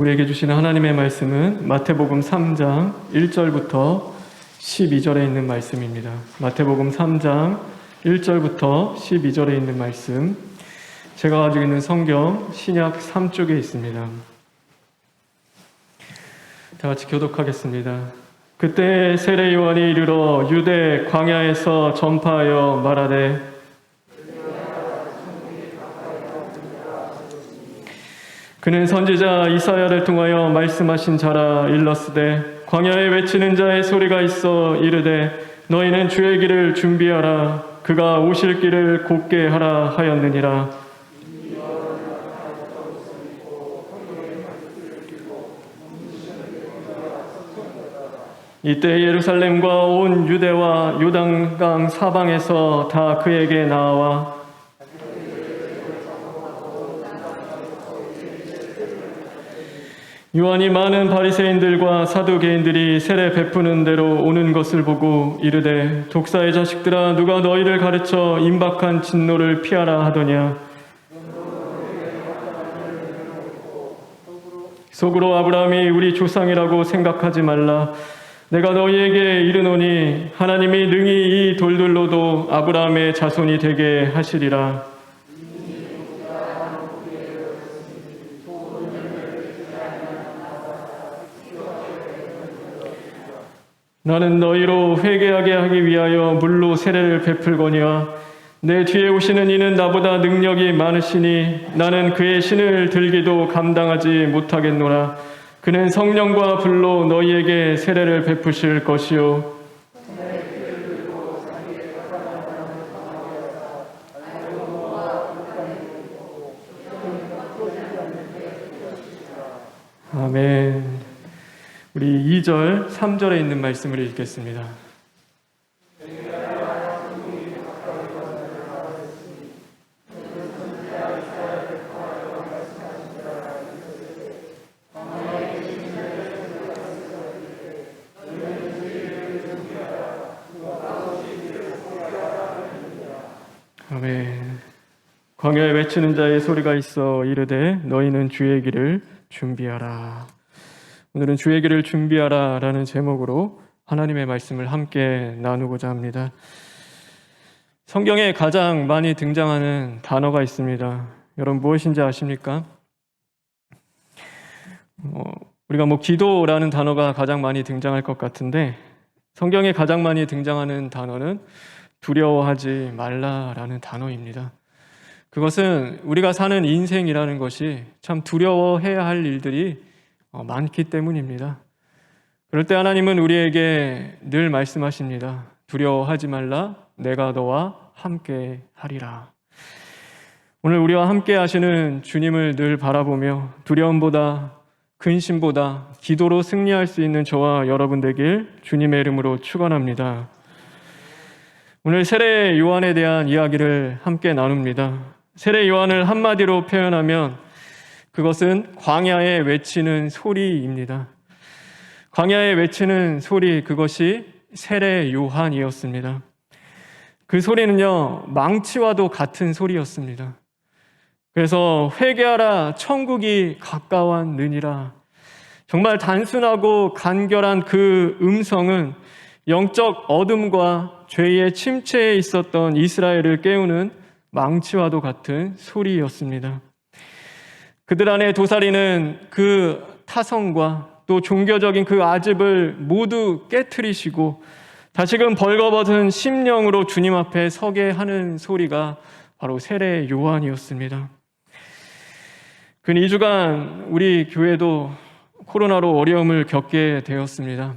우리에게 주시는 하나님의 말씀은 마태복음 3장 1절부터 12절에 있는 말씀입니다. 마태복음 3장 1절부터 12절에 있는 말씀, 제가 가지고 있는 성경 신약 3쪽에 있습니다. 다 같이 교독하겠습니다. 그때 세례 요한이 이르러 유대 광야에서 전파하여 말하되 그는 선지자 이사야를 통하여 말씀하신 자라. 일렀으되 광야에 외치는 자의 소리가 있어 이르되 너희는 주의 길을 준비하라. 그가 오실 길을 곧게 하라 하였느니라. 이때 예루살렘과 온 유대와 요단강 사방에서 다 그에게 나와 요한이 많은 바리새인들과 사두개인들이 세례 베푸는 대로 오는 것을 보고 이르되 독사의 자식들아, 누가 너희를 가르쳐 임박한 진노를 피하라 하더냐. 속으로 아브라함이 우리 조상이라고 생각하지 말라. 내가 너희에게 이르노니 하나님이 능히 이 돌들로도 아브라함의 자손이 되게 하시리라. 나는 너희로 회개하게 하기 위하여 물로 세례를 베풀거니와 내 뒤에 오시는 이는 나보다 능력이 많으시니 나는 그의 신을 들기도 감당하지 못하겠노라. 그는 성령과 불로 너희에게 세례를 베푸실 것이요 아멘. 우리 2절, 3절에 있는 말씀을 읽겠습니다. 아멘. 광야에 외치는 자의 소리가 있어 이르되 너희는 주의 길을 준비하라. 오늘은 주의 길을 준비하라 라는 제목으로 하나님의 말씀을 함께 나누고자 합니다. 성경에 가장 많이 등장하는 단어가 있습니다. 여러분 무엇인지 아십니까? 우리가 기도라는 단어가 가장 많이 등장할 것 같은데 성경에 가장 많이 등장하는 단어는 두려워하지 말라라는 단어입니다. 그것은 우리가 사는 인생이라는 것이 참 두려워해야 할 일들이 많기 때문입니다. 그럴 때 하나님은 우리에게 늘 말씀하십니다. 두려워하지 말라. 내가 너와 함께 하리라. 오늘 우리와 함께 하시는 주님을 늘 바라보며 두려움보다 근심보다 기도로 승리할 수 있는 저와 여러분 되길 주님의 이름으로 축원합니다. 오늘 세례 요한에 대한 이야기를 함께 나눕니다. 세례 요한을 한마디로 표현하면 그것은 광야에 외치는 소리입니다. 광야에 외치는 소리, 그것이 세례 요한이었습니다. 그 소리는요, 망치와도 같은 소리였습니다. 그래서 회개하라, 천국이 가까웠느니라. 정말 단순하고 간결한 그 음성은 영적 어둠과 죄의 침체에 있었던 이스라엘을 깨우는 망치와도 같은 소리였습니다. 그들 안에 도사리는 그 타성과 또 종교적인 그 아집을 모두 깨트리시고 다시금 벌거벗은 심령으로 주님 앞에 서게 하는 소리가 바로 세례 요한이었습니다. 근 2주간 우리 교회도 코로나로 어려움을 겪게 되었습니다.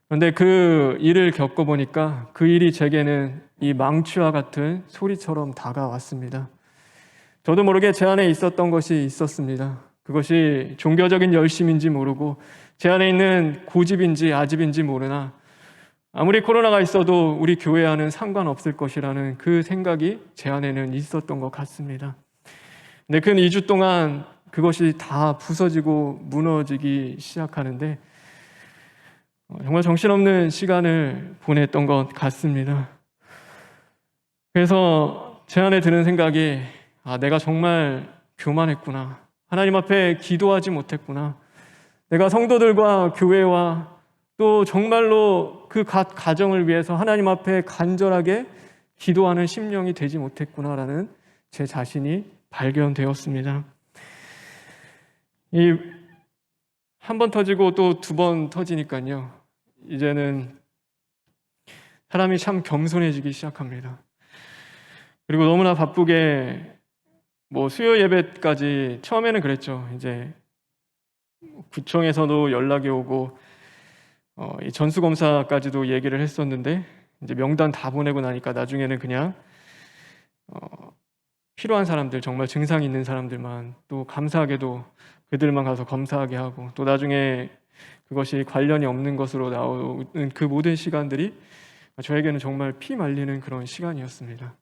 그런데 그 일을 겪어보니까 그 일이 제게는 이 망치와 같은 소리처럼 다가왔습니다. 저도 모르게 제 안에 있었던 것이 있었습니다. 그것이 종교적인 열심인지 모르고 제 안에 있는 고집인지 아집인지 모르나 아무리 코로나가 있어도 우리 교회와는 상관없을 것이라는 그 생각이 제 안에는 있었던 것 같습니다. 근데 그 2주 동안 그것이 다 부서지고 무너지기 시작하는데 정말 정신없는 시간을 보냈던 것 같습니다. 그래서 제 안에 드는 생각이 내가 정말 교만했구나. 하나님 앞에 기도하지 못했구나. 내가 성도들과 교회와 또 정말로 그 가정을 위해서 하나님 앞에 간절하게 기도하는 심령이 되지 못했구나라는 제 자신이 발견되었습니다. 이 한 번 터지고 또 두 번 터지니까요. 이제는 사람이 참 겸손해지기 시작합니다. 그리고 너무나 바쁘게 수요 예배까지 처음에는 그랬죠. 이제 구청에서도 연락이 오고 이 전수검사까지도 얘기를 했었는데 이제 명단 다 보내고 나니까 나중에는 그냥 필요한 사람들, 정말 증상이 있는 사람들만, 또 감사하게도 그들만 가서 검사하게 하고, 또 나중에 그것이 관련이 없는 것으로 나오는 그 모든 시간들이 저에게는 정말 피 말리는 그런 시간이었습니다.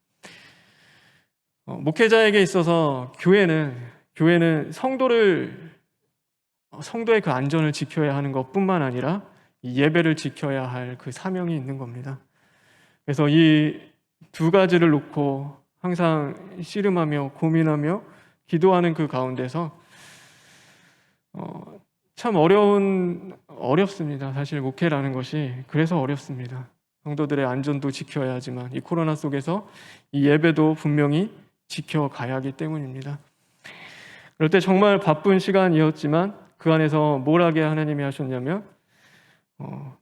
목회자에게 있어서 교회는 성도의 그 안전을 지켜야 하는 것뿐만 아니라 이 예배를 지켜야 할 그 사명이 있는 겁니다. 그래서 이 두 가지를 놓고 항상 씨름하며 고민하며 기도하는 그 가운데서 참 어렵습니다. 사실 목회라는 것이 그래서 어렵습니다. 성도들의 안전도 지켜야 하지만 이 코로나 속에서 이 예배도 분명히 지켜가야 하기 때문입니다. 그럴 때 정말 바쁜 시간이었지만 그 안에서 뭘 하게 하나님이 하셨냐면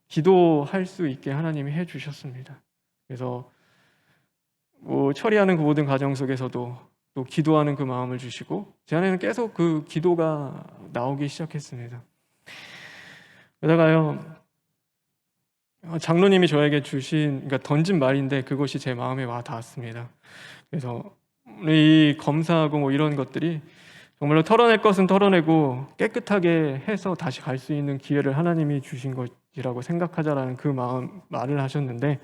기도할 수 있게 하나님이 해주셨습니다. 그래서 처리하는 그 모든 과정 속에서도 또 기도하는 그 마음을 주시고 제 안에는 계속 그 기도가 나오기 시작했습니다. 그러다가요 장로님이 저에게 던진 말인데 그것이 제 마음에 와 닿았습니다. 그래서 이 검사하고 이런 것들이 정말로 털어낼 것은 털어내고 깨끗하게 해서 다시 갈 수 있는 기회를 하나님이 주신 것이라고 생각하자라는 그 말을 하셨는데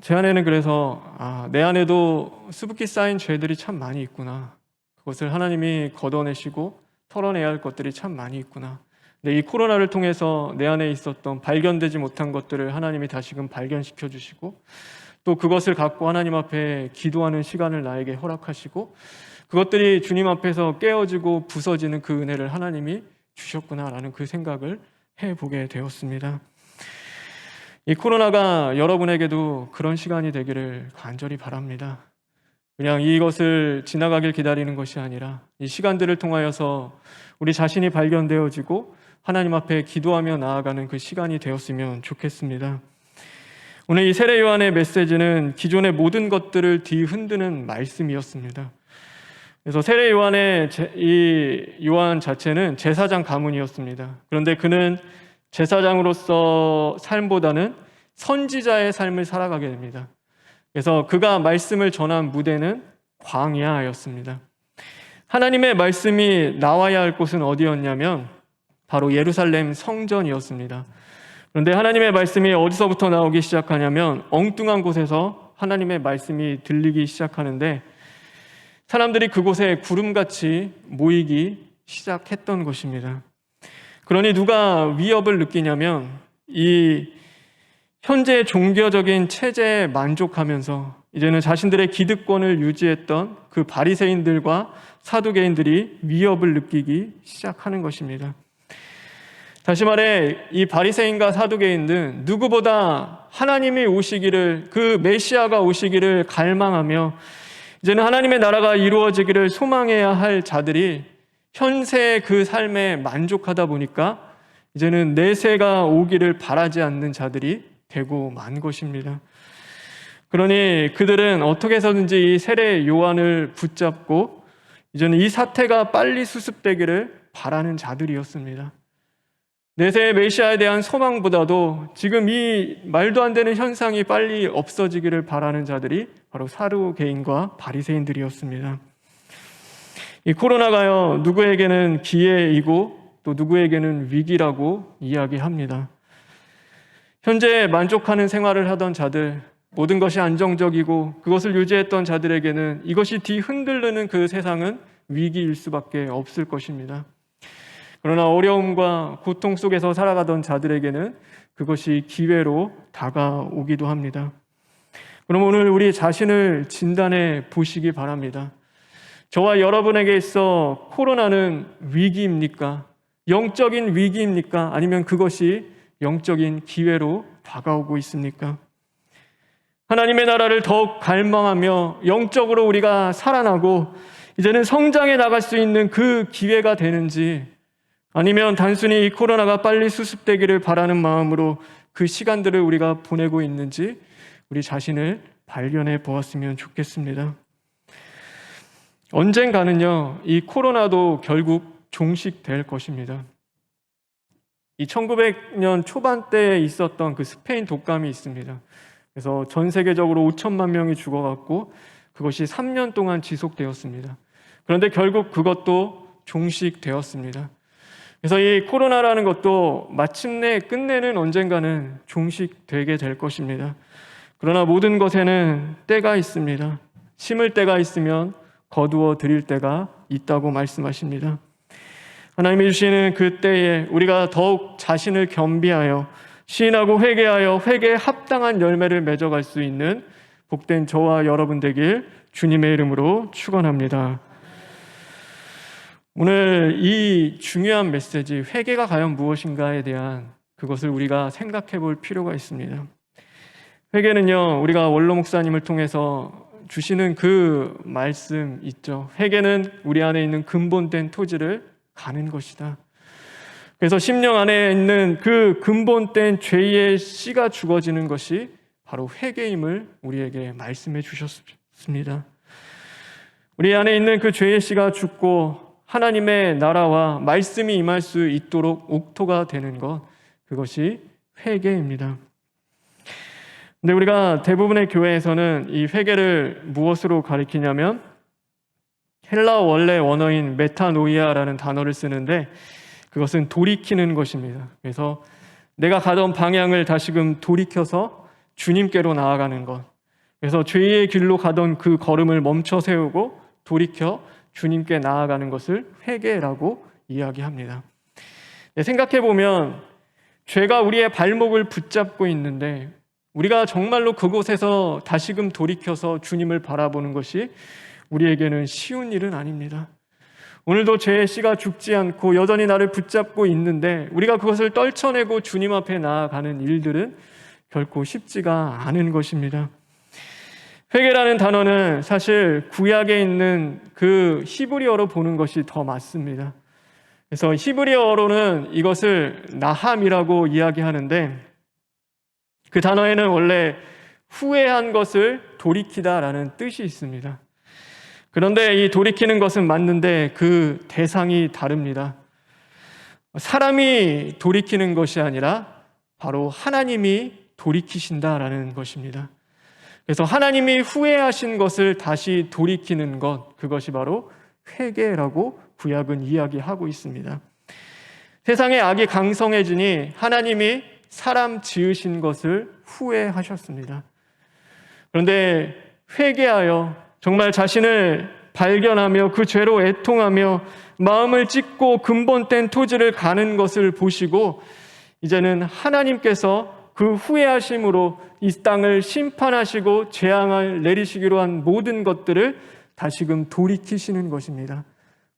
제 안에는 그래서 내 안에도 수북히 쌓인 죄들이 참 많이 있구나. 그것을 하나님이 걷어내시고 털어내야 할 것들이 참 많이 있구나. 근데 이 코로나를 통해서 내 안에 있었던 발견되지 못한 것들을 하나님이 다시금 발견시켜 주시고 또 그것을 갖고 하나님 앞에 기도하는 시간을 나에게 허락하시고 그것들이 주님 앞에서 깨어지고 부서지는 그 은혜를 하나님이 주셨구나라는 그 생각을 해보게 되었습니다. 이 코로나가 여러분에게도 그런 시간이 되기를 간절히 바랍니다. 그냥 이것을 지나가길 기다리는 것이 아니라 이 시간들을 통하여서 우리 자신이 발견되어지고 하나님 앞에 기도하며 나아가는 그 시간이 되었으면 좋겠습니다. 오늘 이 세례 요한의 메시지는 기존의 모든 것들을 뒤흔드는 말씀이었습니다. 그래서 세례 요한의 이 요한 자체는 제사장 가문이었습니다. 그런데 그는 제사장으로서 삶보다는 선지자의 삶을 살아가게 됩니다. 그래서 그가 말씀을 전한 무대는 광야였습니다. 하나님의 말씀이 나와야 할 곳은 어디였냐면 바로 예루살렘 성전이었습니다. 그런데 하나님의 말씀이 어디서부터 나오기 시작하냐면 엉뚱한 곳에서 하나님의 말씀이 들리기 시작하는데 사람들이 그곳에 구름같이 모이기 시작했던 것입니다. 그러니 누가 위협을 느끼냐면 이 현재 종교적인 체제에 만족하면서 이제는 자신들의 기득권을 유지했던 그 바리새인들과 사두개인들이 위협을 느끼기 시작하는 것입니다. 다시 말해 이 바리새인과 사두개인들은 누구보다 하나님이 오시기를, 그 메시아가 오시기를 갈망하며 이제는 하나님의 나라가 이루어지기를 소망해야 할 자들이 현세의 그 삶에 만족하다 보니까 이제는 내세가 오기를 바라지 않는 자들이 되고 만 것입니다. 그러니 그들은 어떻게 해서든지 이 세례 요한을 붙잡고 이제는 이 사태가 빨리 수습되기를 바라는 자들이었습니다. 내세의 메시아에 대한 소망보다도 지금 이 말도 안 되는 현상이 빨리 없어지기를 바라는 자들이 바로 사두개인과 바리새인들이었습니다. 이 코로나가요, 누구에게는 기회이고 또 누구에게는 위기라고 이야기합니다. 현재 만족하는 생활을 하던 자들, 모든 것이 안정적이고 그것을 유지했던 자들에게는 이것이 뒤흔들리는 그 세상은 위기일 수밖에 없을 것입니다. 그러나 어려움과 고통 속에서 살아가던 자들에게는 그것이 기회로 다가오기도 합니다. 그럼 오늘 우리 자신을 진단해 보시기 바랍니다. 저와 여러분에게 있어 코로나는 위기입니까? 영적인 위기입니까? 아니면 그것이 영적인 기회로 다가오고 있습니까? 하나님의 나라를 더욱 갈망하며 영적으로 우리가 살아나고 이제는 성장해 나갈 수 있는 그 기회가 되는지, 아니면 단순히 이 코로나가 빨리 수습되기를 바라는 마음으로 그 시간들을 우리가 보내고 있는지 우리 자신을 발견해 보았으면 좋겠습니다. 언젠가는요, 이 코로나도 결국 종식될 것입니다. 이 1900년 초반대에 있었던 그 스페인 독감이 있습니다. 그래서 전 세계적으로 5천만 명이 죽어갔고 그것이 3년 동안 지속되었습니다. 그런데 결국 그것도 종식되었습니다. 그래서 이 코로나라는 것도 마침내 끝내는 언젠가는 종식되게 될 것입니다. 그러나 모든 것에는 때가 있습니다. 심을 때가 있으면 거두어 드릴 때가 있다고 말씀하십니다. 하나님이 주시는 그 때에 우리가 더욱 자신을 겸비하여 시인하고 회개하여 회개에 합당한 열매를 맺어갈 수 있는 복된 저와 여러분 되길 주님의 이름으로 축원합니다. 오늘 이 중요한 메시지, 회개가 과연 무엇인가에 대한 그것을 우리가 생각해 볼 필요가 있습니다. 회개는요, 우리가 원로 목사님을 통해서 주시는 그 말씀 있죠. 회개는 우리 안에 있는 근본된 토지를 가는 것이다. 그래서 심령 안에 있는 그 근본된 죄의 씨가 죽어지는 것이 바로 회개임을 우리에게 말씀해 주셨습니다. 우리 안에 있는 그 죄의 씨가 죽고 하나님의 나라와 말씀이 임할 수 있도록 옥토가 되는 것, 그것이 회개입니다. 근데 우리가 대부분의 교회에서는 이 회개를 무엇으로 가리키냐면 헬라어 원래 원어인 메타노이아라는 단어를 쓰는데 그것은 돌이키는 것입니다. 그래서 내가 가던 방향을 다시금 돌이켜서 주님께로 나아가는 것. 그래서 죄의 길로 가던 그 걸음을 멈춰 세우고 돌이켜 주님께 나아가는 것을 회개라고 이야기합니다. 생각해보면 죄가 우리의 발목을 붙잡고 있는데 우리가 정말로 그곳에서 다시금 돌이켜서 주님을 바라보는 것이 우리에게는 쉬운 일은 아닙니다. 오늘도 죄의 씨가 죽지 않고 여전히 나를 붙잡고 있는데 우리가 그것을 떨쳐내고 주님 앞에 나아가는 일들은 결코 쉽지가 않은 것입니다. 회개라는 단어는 사실 구약에 있는 그 히브리어로 보는 것이 더 맞습니다. 그래서 히브리어로는 이것을 나함이라고 이야기하는데 그 단어에는 원래 후회한 것을 돌이키다라는 뜻이 있습니다. 그런데 이 돌이키는 것은 맞는데 그 대상이 다릅니다. 사람이 돌이키는 것이 아니라 바로 하나님이 돌이키신다라는 것입니다. 그래서 하나님이 후회하신 것을 다시 돌이키는 것, 그것이 바로 회개라고 구약은 이야기하고 있습니다. 세상의 악이 강성해지니 하나님이 사람 지으신 것을 후회하셨습니다. 그런데 회개하여 정말 자신을 발견하며 그 죄로 애통하며 마음을 찢고 근본된 토지를 가는 것을 보시고 이제는 하나님께서 그 후회하심으로 이 땅을 심판하시고 재앙을 내리시기로 한 모든 것들을 다시금 돌이키시는 것입니다.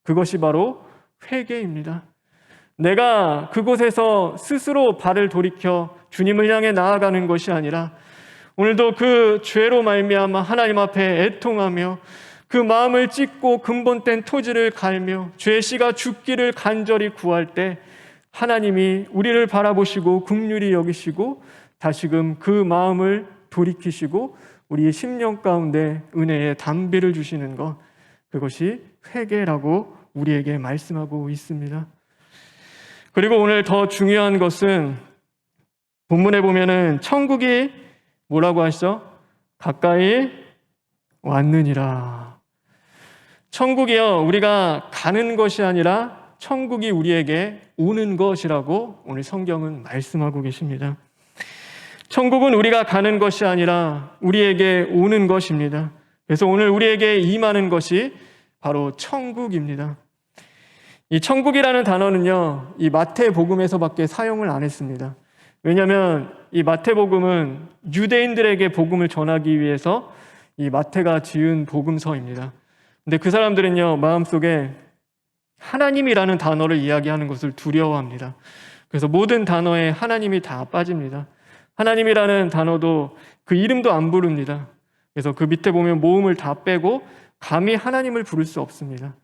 그것이 바로 회개입니다. 내가 그곳에서 스스로 발을 돌이켜 주님을 향해 나아가는 것이 아니라 오늘도 그 죄로 말미암아 하나님 앞에 애통하며 그 마음을 찢고 근본된 토지를 갈며 죄의 씨가 죽기를 간절히 구할 때 하나님이 우리를 바라보시고 긍휼히 여기시고 다시금 그 마음을 돌이키시고 우리의 심령 가운데 은혜의 담비를 주시는 것, 그것이 회개라고 우리에게 말씀하고 있습니다. 그리고 오늘 더 중요한 것은 본문에 보면은 천국이 뭐라고 하시죠? 가까이 왔느니라. 천국이요, 우리가 가는 것이 아니라 천국이 우리에게 오는 것이라고 오늘 성경은 말씀하고 계십니다. 천국은 우리가 가는 것이 아니라 우리에게 오는 것입니다. 그래서 오늘 우리에게 임하는 것이 바로 천국입니다. 이 천국이라는 단어는요, 이 마태복음에서밖에 사용을 안 했습니다. 왜냐하면 이 마태복음은 유대인들에게 복음을 전하기 위해서 이 마태가 지은 복음서입니다. 근데 그 사람들은요, 마음속에 하나님이라는 단어를 이야기하는 것을 두려워합니다. 그래서 모든 단어에 하나님이 다 빠집니다. 하나님이라는 단어도 그 이름도 안 부릅니다. 그래서 그 밑에 보면 모음을 다 빼고 감히 하나님을 부를 수 없습니다.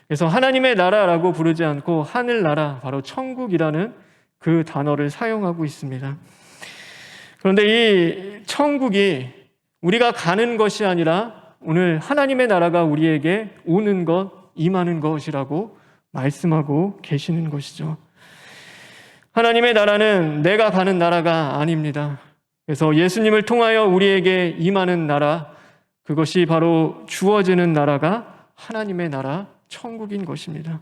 그래서 하나님의 나라라고 부르지 않고 하늘나라, 바로 천국이라는 그 단어를 사용하고 있습니다. 그런데 이 천국이 우리가 가는 것이 아니라 오늘 하나님의 나라가 우리에게 오는 것, 임하는 것이라고 말씀하고 계시는 것이죠. 하나님의 나라는 내가 가는 나라가 아닙니다. 그래서 예수님을 통하여 우리에게 임하는 나라, 그것이 바로 주어지는 나라가 하나님의 나라, 천국인 것입니다.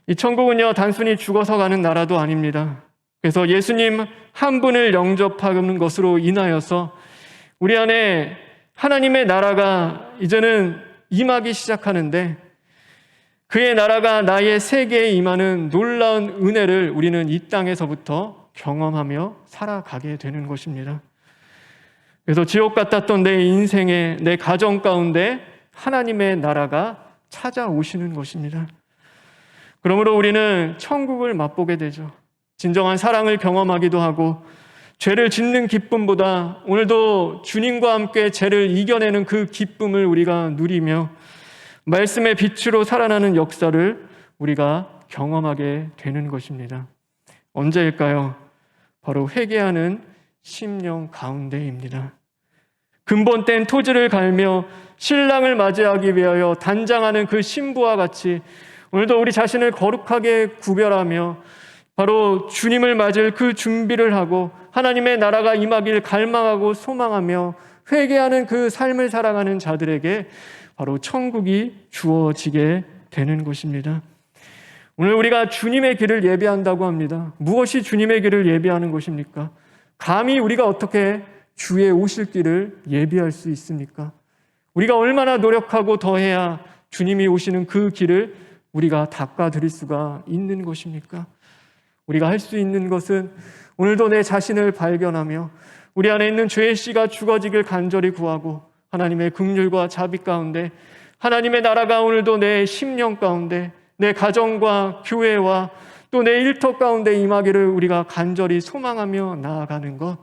이 천국은요, 단순히 죽어서 가는 나라도 아닙니다. 그래서 예수님 한 분을 영접하는 것으로 인하여서 우리 안에 하나님의 나라가 이제는 임하기 시작하는데, 그의 나라가 나의 세계에 임하는 놀라운 은혜를 우리는 이 땅에서부터 경험하며 살아가게 되는 것입니다. 그래서 지옥 같았던 내 인생에, 내 가정 가운데 하나님의 나라가 찾아오시는 것입니다. 그러므로 우리는 천국을 맛보게 되죠. 진정한 사랑을 경험하기도 하고, 죄를 짓는 기쁨보다 오늘도 주님과 함께 죄를 이겨내는 그 기쁨을 우리가 누리며 말씀의 빛으로 살아나는 역사를 우리가 경험하게 되는 것입니다. 언제일까요? 바로 회개하는 심령 가운데입니다. 근본된 토지를 갈며 신랑을 맞이하기 위하여 단장하는 그 신부와 같이 오늘도 우리 자신을 거룩하게 구별하며 바로 주님을 맞을 그 준비를 하고 하나님의 나라가 임하길 갈망하고 소망하며 회개하는 그 삶을 살아가는 자들에게 바로 천국이 주어지게 되는 것입니다. 오늘 우리가 주님의 길을 예비한다고 합니다. 무엇이 주님의 길을 예비하는 것입니까? 감히 우리가 어떻게 주의 오실 길을 예비할 수 있습니까? 우리가 얼마나 노력하고 더해야 주님이 오시는 그 길을 우리가 닦아드릴 수가 있는 것입니까? 우리가 할 수 있는 것은 오늘도 내 자신을 발견하며 우리 안에 있는 죄의 씨가 죽어지길 간절히 구하고 하나님의 긍휼과 자비 가운데 하나님의 나라가 오늘도 내 심령 가운데 내 가정과 교회와 또 내 일터 가운데 임하기를 우리가 간절히 소망하며 나아가는 것,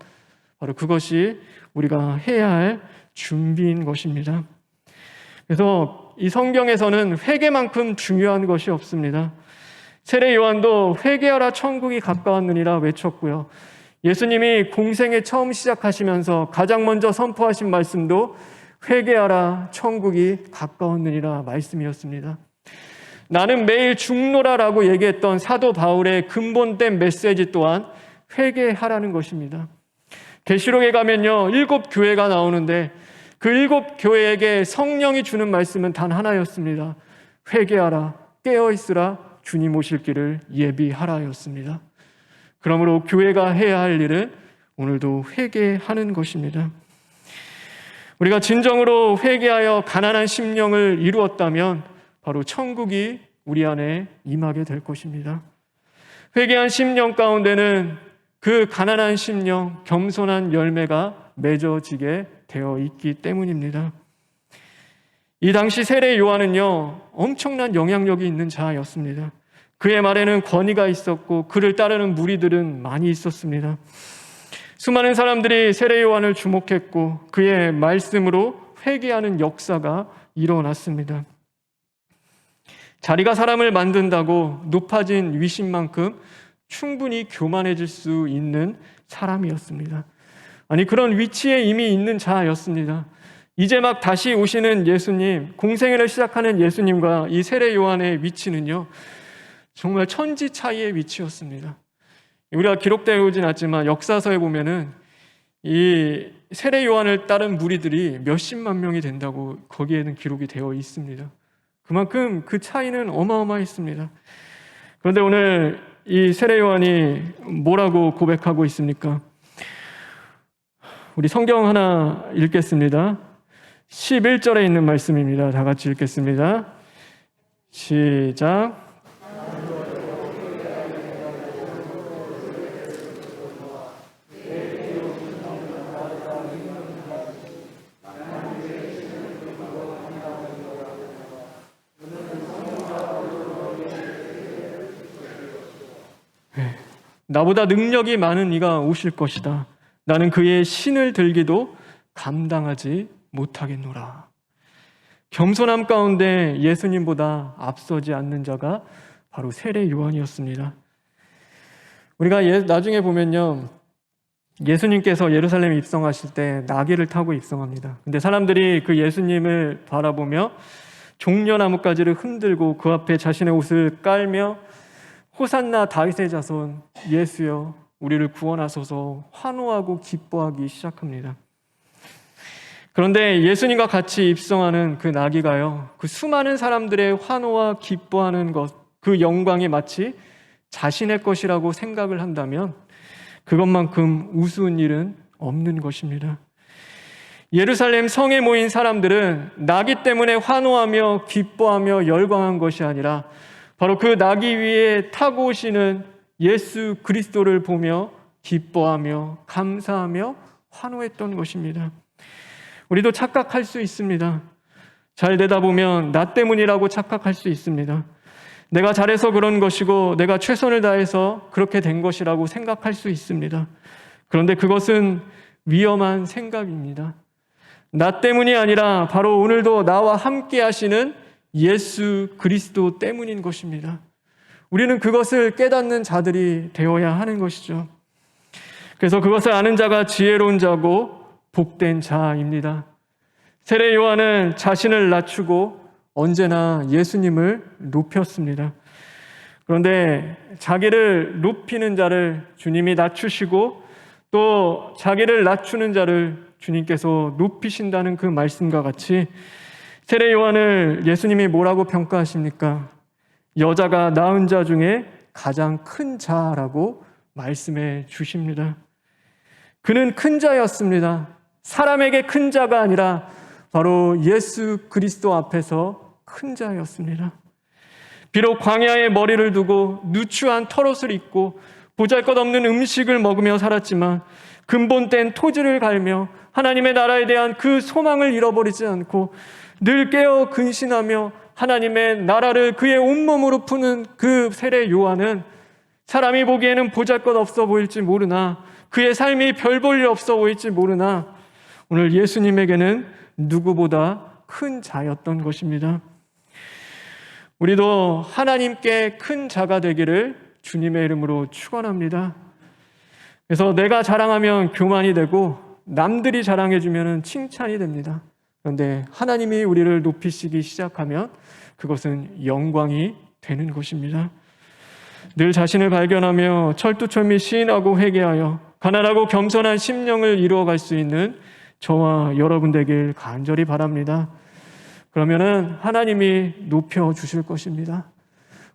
바로 그것이 우리가 해야 할 준비인 것입니다. 그래서 이 성경에서는 회개만큼 중요한 것이 없습니다. 세례 요한도 회개하라 천국이 가까웠느니라 외쳤고요. 예수님이 공생에 처음 시작하시면서 가장 먼저 선포하신 말씀도 회개하라 천국이 가까웠느니라 말씀이었습니다. 나는 매일 죽노라라고 얘기했던 사도 바울의 근본된 메시지 또한 회개하라는 것입니다. 계시록에 가면요, 7교회가 나오는데 그 7교회에게 성령이 주는 말씀은 단 하나였습니다. 회개하라, 깨어있으라, 주님 오실 길을 예비하라였습니다. 그러므로 교회가 해야 할 일은 오늘도 회개하는 것입니다. 우리가 진정으로 회개하여 가난한 심령을 이루었다면 바로 천국이 우리 안에 임하게 될 것입니다. 회개한 심령 가운데는 그 가난한 심령, 겸손한 열매가 맺어지게 되어 있기 때문입니다. 이 당시 세례 요한은요, 엄청난 영향력이 있는 자였습니다. 그의 말에는 권위가 있었고 그를 따르는 무리들은 많이 있었습니다. 수많은 사람들이 세례 요한을 주목했고 그의 말씀으로 회개하는 역사가 일어났습니다. 자리가 사람을 만든다고 높아진 위신만큼 충분히 교만해질 수 있는 사람이었습니다. 아니, 그런 위치에 이미 있는 자였습니다. 이제 막 다시 오시는 예수님, 공생애를 시작하는 예수님과 이 세례 요한의 위치는요, 정말 천지 차이의 위치였습니다. 우리가 기록되어 오진 않지만 역사서에 보면은 이 세례 요한을 따른 무리들이 몇십만 명이 된다고 거기에는 기록이 되어 있습니다. 그만큼 그 차이는 어마어마했습니다. 그런데 오늘 이 세례 요한이 뭐라고 고백하고 있습니까? 우리 성경 하나 읽겠습니다. 11절에 있는 말씀입니다. 다 같이 읽겠습니다. 시작. 나보다 능력이 많은 이가 오실 것이다. 나는 그의 신을 들기도 감당하지 못하겠노라. 겸손함 가운데 예수님보다 앞서지 않는 자가 바로 세례 요한이었습니다. 우리가 나중에 보면요, 예수님께서 예루살렘에 입성하실 때 나귀를 타고 입성합니다. 근데 사람들이 그 예수님을 바라보며 종려나뭇가지를 흔들고 그 앞에 자신의 옷을 깔며 호산나 다윗의 자손 예수여 우리를 구원하소서 환호하고 기뻐하기 시작합니다. 그런데 예수님과 같이 입성하는 그 나귀가요, 그 수많은 사람들의 환호와 기뻐하는 것, 그 영광이 마치 자신의 것이라고 생각을 한다면 그것만큼 우스운 일은 없는 것입니다. 예루살렘 성에 모인 사람들은 나귀 때문에 환호하며 기뻐하며 열광한 것이 아니라 바로 그 나귀 위에 타고 오시는 예수 그리스도를 보며 기뻐하며 감사하며 환호했던 것입니다. 우리도 착각할 수 있습니다. 잘 되다 보면 나 때문이라고 착각할 수 있습니다. 내가 잘해서 그런 것이고 내가 최선을 다해서 그렇게 된 것이라고 생각할 수 있습니다. 그런데 그것은 위험한 생각입니다. 나 때문이 아니라 바로 오늘도 나와 함께 하시는 예수 그리스도 때문인 것입니다. 우리는 그것을 깨닫는 자들이 되어야 하는 것이죠. 그래서 그것을 아는 자가 지혜로운 자고 복된 자입니다. 세례 요한은 자신을 낮추고 언제나 예수님을 높였습니다. 그런데 자기를 높이는 자를 주님이 낮추시고 또 자기를 낮추는 자를 주님께서 높이신다는 그 말씀과 같이 세례 요한을 예수님이 뭐라고 평가하십니까? 여자가 낳은 자 중에 가장 큰 자라고 말씀해 주십니다. 그는 큰 자였습니다. 사람에게 큰 자가 아니라 바로 예수 그리스도 앞에서 큰 자였습니다. 비록 광야에 머리를 두고 누추한 털옷을 입고 보잘것없는 음식을 먹으며 살았지만 근본된 토지를 갈며 하나님의 나라에 대한 그 소망을 잃어버리지 않고 늘 깨어 근신하며 하나님의 나라를 그의 온몸으로 푸는 그 세례 요한은 사람이 보기에는 보잘것없어 보일지 모르나 그의 삶이 별 볼 일 없어 보일지 모르나 오늘 예수님에게는 누구보다 큰 자였던 것입니다. 우리도 하나님께 큰 자가 되기를 주님의 이름으로 축원합니다. 그래서 내가 자랑하면 교만이 되고 남들이 자랑해주면 칭찬이 됩니다. 그런데 하나님이 우리를 높이시기 시작하면 그것은 영광이 되는 것입니다. 늘 자신을 발견하며 철두철미 시인하고 회개하여 가난하고 겸손한 심령을 이루어갈 수 있는 저와 여러분 되길 간절히 바랍니다. 그러면은 하나님이 높여주실 것입니다.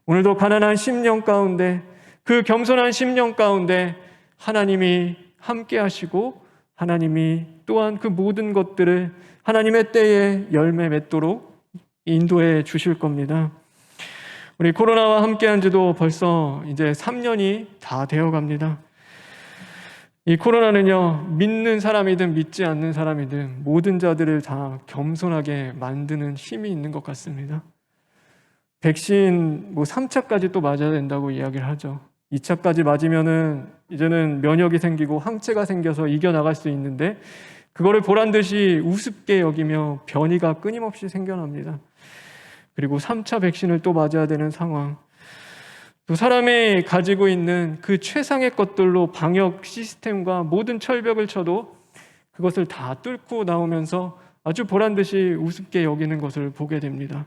오늘도 가난한 심령 가운데 그 겸손한 심령 가운데 하나님이 함께 하시고 하나님이 또한 그 모든 것들을 하나님의 때에 열매 맺도록 인도해 주실 겁니다. 우리 코로나와 함께한 지도 벌써 이제 3년이 다 되어 갑니다. 이 코로나는요, 믿는 사람이든 믿지 않는 사람이든 모든 자들을 다 겸손하게 만드는 힘이 있는 것 같습니다. 백신 3차까지 또 맞아야 된다고 이야기를 하죠. 2차까지 맞으면은 이제는 면역이 생기고 항체가 생겨서 이겨나갈 수 있는데 그거를 보란 듯이 우습게 여기며 변이가 끊임없이 생겨납니다. 그리고 3차 백신을 또 맞아야 되는 상황. 또 사람이 가지고 있는 그 최상의 것들로 방역 시스템과 모든 철벽을 쳐도 그것을 다 뚫고 나오면서 아주 보란 듯이 우습게 여기는 것을 보게 됩니다.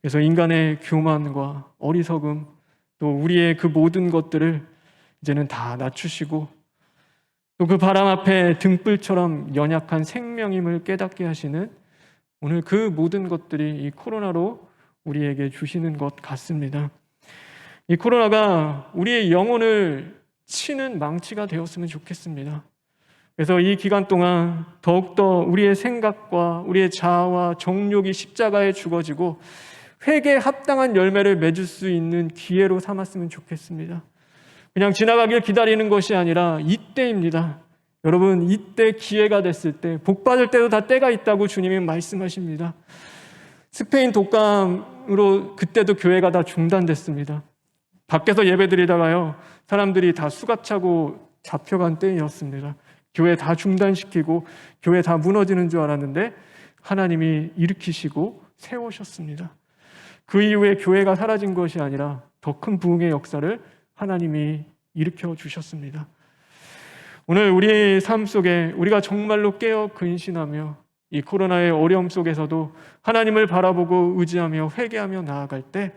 그래서 인간의 교만과 어리석음, 또 우리의 그 모든 것들을 이제는 다 낮추시고 또 그 바람 앞에 등불처럼 연약한 생명임을 깨닫게 하시는 오늘 그 모든 것들이 이 코로나로 우리에게 주시는 것 같습니다. 이 코로나가 우리의 영혼을 치는 망치가 되었으면 좋겠습니다. 그래서 이 기간 동안 더욱더 우리의 생각과 우리의 자아와 정욕이 십자가에 죽어지고 회개에 합당한 열매를 맺을 수 있는 기회로 삼았으면 좋겠습니다. 그냥 지나가길 기다리는 것이 아니라 이때입니다. 여러분, 이때 기회가 됐을 때 복 받을 때도 다 때가 있다고 주님이 말씀하십니다. 스페인 독감으로 그때도 교회가 다 중단됐습니다. 밖에서 예배드리다가요, 사람들이 다 수갑차고 잡혀간 때였습니다. 교회 다 중단시키고 교회 다 무너지는 줄 알았는데 하나님이 일으키시고 세우셨습니다. 그 이후에 교회가 사라진 것이 아니라 더 큰 부흥의 역사를 하나님이 일으켜 주셨습니다. 오늘 우리의 삶 속에 우리가 정말로 깨어 근신하며 이 코로나의 어려움 속에서도 하나님을 바라보고 의지하며 회개하며 나아갈 때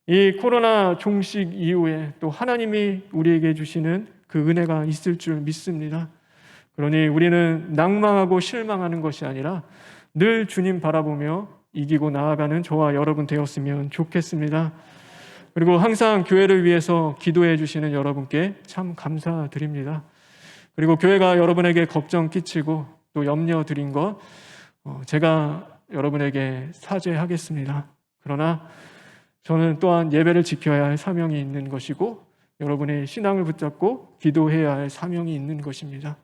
이 코로나 종식 이후에 또 하나님이 우리에게 주시는 그 은혜가 있을 줄 믿습니다. 그러니 우리는 낭망하고 실망하는 것이 아니라 늘 주님 바라보며 이기고 나아가는 저와 여러분 되었으면 좋겠습니다. 그리고 항상 교회를 위해서 기도해 주시는 여러분께 참 감사드립니다. 그리고 교회가 여러분에게 걱정 끼치고 또 염려 드린 것 제가 여러분에게 사죄하겠습니다. 그러나 저는 또한 예배를 지켜야 할 사명이 있는 것이고 여러분의 신앙을 붙잡고 기도해야 할 사명이 있는 것입니다.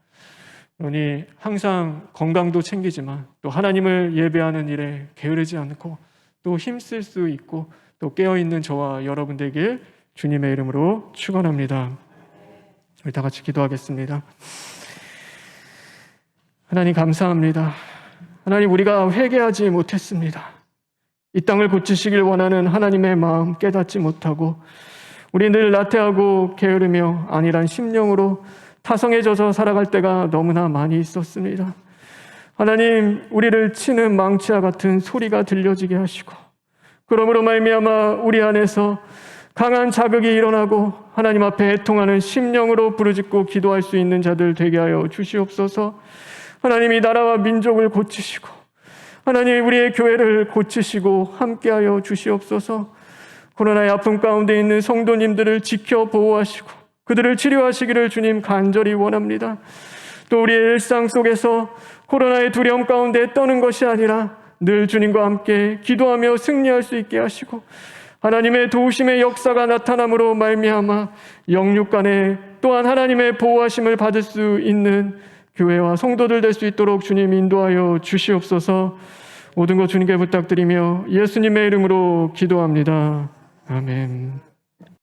그러니 항상 건강도 챙기지만 또 하나님을 예배하는 일에 게으르지 않고 또 힘쓸 수 있고 또 깨어있는 저와 여러분 되길 주님의 이름으로 축원합니다. 우리 다 같이 기도하겠습니다. 하나님 감사합니다. 하나님 우리가 회개하지 못했습니다. 이 땅을 고치시길 원하는 하나님의 마음 깨닫지 못하고 우리 늘 나태하고 게으르며 안일한 심령으로 타성에 져서 살아갈 때가 너무나 많이 있었습니다. 하나님 우리를 치는 망치와 같은 소리가 들려지게 하시고 그러므로 말미암아 우리 안에서 강한 자극이 일어나고 하나님 앞에 애통하는 심령으로 부르짖고 기도할 수 있는 자들 되게 하여 주시옵소서. 하나님 이 나라와 민족을 고치시고 하나님 우리의 교회를 고치시고 함께하여 주시옵소서. 코로나의 아픔 가운데 있는 성도님들을 지켜 보호하시고 그들을 치료하시기를 주님 간절히 원합니다. 또 우리의 일상 속에서 코로나의 두려움 가운데 떠는 것이 아니라 늘 주님과 함께 기도하며 승리할 수 있게 하시고 하나님의 도우심의 역사가 나타남으로 말미암아 영육 간에 또한 하나님의 보호하심을 받을 수 있는 교회와 성도들 될 수 있도록 주님 인도하여 주시옵소서. 모든 것 주님께 부탁드리며 예수님의 이름으로 기도합니다. 아멘.